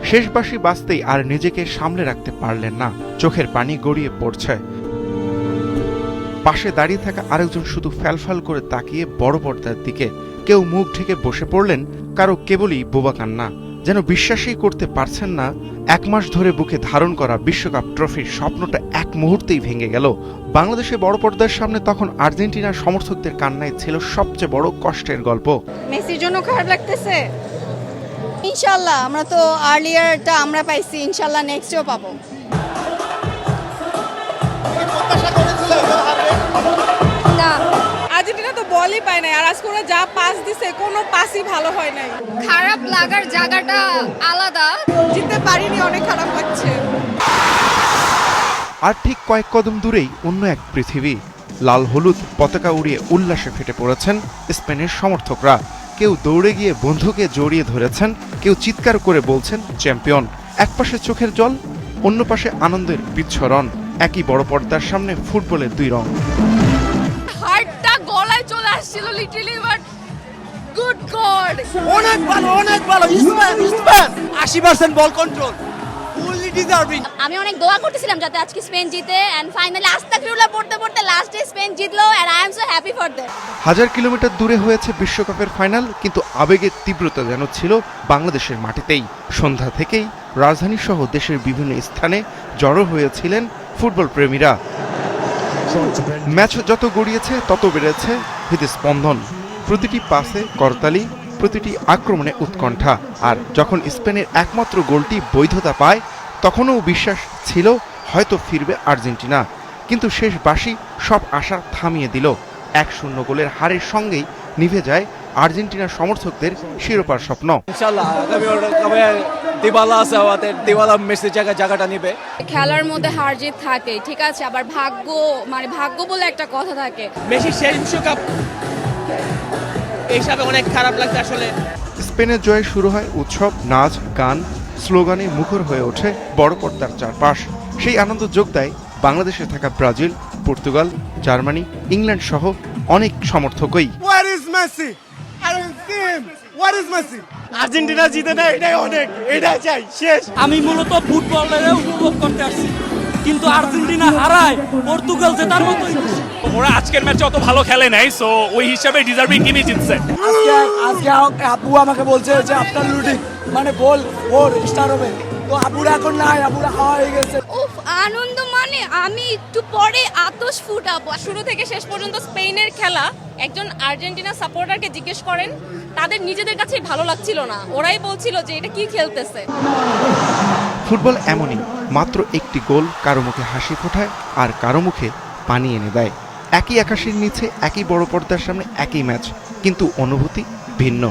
শেষ বাঁশি বাজতেই আর নিজেকে সামলে রাখতে পারলেন না, চোখের পানি গড়িয়ে পড়ছে। পাশে দাঁড়িয়ে থাকা আরেকজন শুধু ফ্যালফাল করে তাকিয়ে বড় পর্দার দিকে। কেউ মুখ ঢেকে বসে পড়লেন, কারো কেবলই বোবা কান্না। যেন বিশ্বাসই করতে পারছেন না, 1 মাস ধরে বুকে ধারণ করা বিশ্বকাপ ট্রফির স্বপ্নটা এক মুহূর্তেই ভেঙে গেল। বাংলাদেশে বড় পর্দার সামনে তখন আর্জেন্টিনার সমর্থকদের কান্নাই ছিল সবচেয়ে বড় কষ্টের গল্প। মেসির জন্য খারাপ লাগতেছে। ইনশাআল্লাহ আমরা তো আর্লিয়ারটা আমরা পাইছি, ইনশাআল্লাহ নেক্সটেও পাবো। না, আর্জেন্টিনা তো বলই পায় নাই, আর আজকে ওরা যা পাস দিছে কোনো পাসই ভালো হয় নাই। খারাপ লাগার জায়গাটা আলাদা। জিততে পারিনি, অনেক খারাপ লাগছে। আর ঠিক কয়েক কদম দূরেই অন্য এক পৃথিবী। লাল হলুদ পতাকা উড়িয়ে উল্লাসে ফেটে পড়েছেন স্পেনের সমর্থকরা। কেউ দৌড়ে গিয়ে বন্ধুকে জড়িয়ে ধরেছেন, কেউ চিৎকার করে বলছেন চ্যাম্পিয়ন। এক পাশে চোখের জল, অন্য পাশে আনন্দের বিচ্ছরণ। একই বড় পর্দার সামনে ফুটবলের 2 রং। হার্টটা গলায় চলে আসছিল লিটারালি, বাট গুড গড, অনেক ভালো Spain 80% ball control, fully deserving. আমি অনেক দোয়া করতেছিলাম যাতে আজকে স্পেন জিতে, এন্ড ফাইনালি আস্তাগফিরুল্লাহ পড়তে পড়তে লাস্টে স্পেন জিতলো, and I am so happy for that. 1000 kilometre দূরে হয়েছে বিশ্বকাপের ফাইনাল, কিন্তু আবেগের তীব্রতা যেন ছিল বাংলাদেশের মাটিতেই। সন্ধ্যা থেকেই রাজধানী সহ দেশের বিভিন্ন স্থানে জড়ো হয়েছিলেন ফুটবল প্রেমীরা। ম্যাচ যত গড়িয়েছে তত বেড়েছে হৃদস্পন্দন। প্রতিটি পাসে করতালি, প্রতিটি আক্রমণে উৎকণ্ঠা। আর যখন স্পেনের একমাত্র গোলটি বৈধতা পায়, তখনও বিশ্বাস ছিল হয়তো ফিরবে আর্জেন্টিনা। কিন্তু শেষ বাঁশি সব আশা থামিয়ে দিল। 1-0 গোলের হারের সঙ্গেই নিভে যায় আর্জেন্টিনার সমর্থকদের শিরোপার স্বপ্ন। ইনশাআল্লাহ দিবালা আছে, আমাদের দিবালা মেসির জায়গাটা নেবে। খেলার মধ্যে হার জিত থাকে, ঠিক আছে, আবার ভাগ্য ভাগ্য বলে একটা কথা থাকে। মেসির শেষ বিশ্বকাপ এই হিসাবে অনেক খারাপ লাগছে আসলে। স্পেনের জয়ে শুরু হয় উৎসব, নাচ, গান, স্লোগানে মুখর হয়ে ওঠে বড় পর্দার চারপাশ। সেই আনন্দ যোগ দেয় বাংলাদেশে থাকা ব্রাজিল, পর্তুগাল, জার্মানি, ইংল্যান্ড সহ অনেক সমর্থকই। আর্জেন্টিনা জিতে না, এটাই অনেক, এটাই চাই শেষ। আমি মূলত ফুটবলের উপভোগ করতে আসছি, কিন্তু আর্জেন্টিনা হারায় পর্তুগাল জেতার মতোই। ওরা আজকের ম্যাচে অত ভালো খেলে নাই, সো ওই হিসাবে ডিজার্ভিং টিমই জিতছে। আজকে আপু আমাকে বলছে যে আপনার লুটিং মানে বল ওর স্টার হবে, তো আপুরা এখন নাই, আপুরা খাওয়া হয়ে গেছে। উফ, আনন্দ মানে আমি একটু পরে আতশ ফুটাবো। শুরু থেকে শেষ পর্যন্ত স্পেনের খেলা একজন আর্জেন্টিনা সাপোর্টারকে জিজ্ঞেস করেন, তাদের নিজেদের কাছেই ভালো লাগছিল না। ওরাই বলছিল যে এটা কি খেলতেছে। ফুটবল এমনই, মাত্র একটি গোল কারো মুখে হাসি ফোটায় আর কারো মুখে পানি এনে দেয়। একই আকাশের নিচে, একই বড় পর্দার সামনে একই ম্যাচ, কিন্তু অনুভূতি ভিন্ন।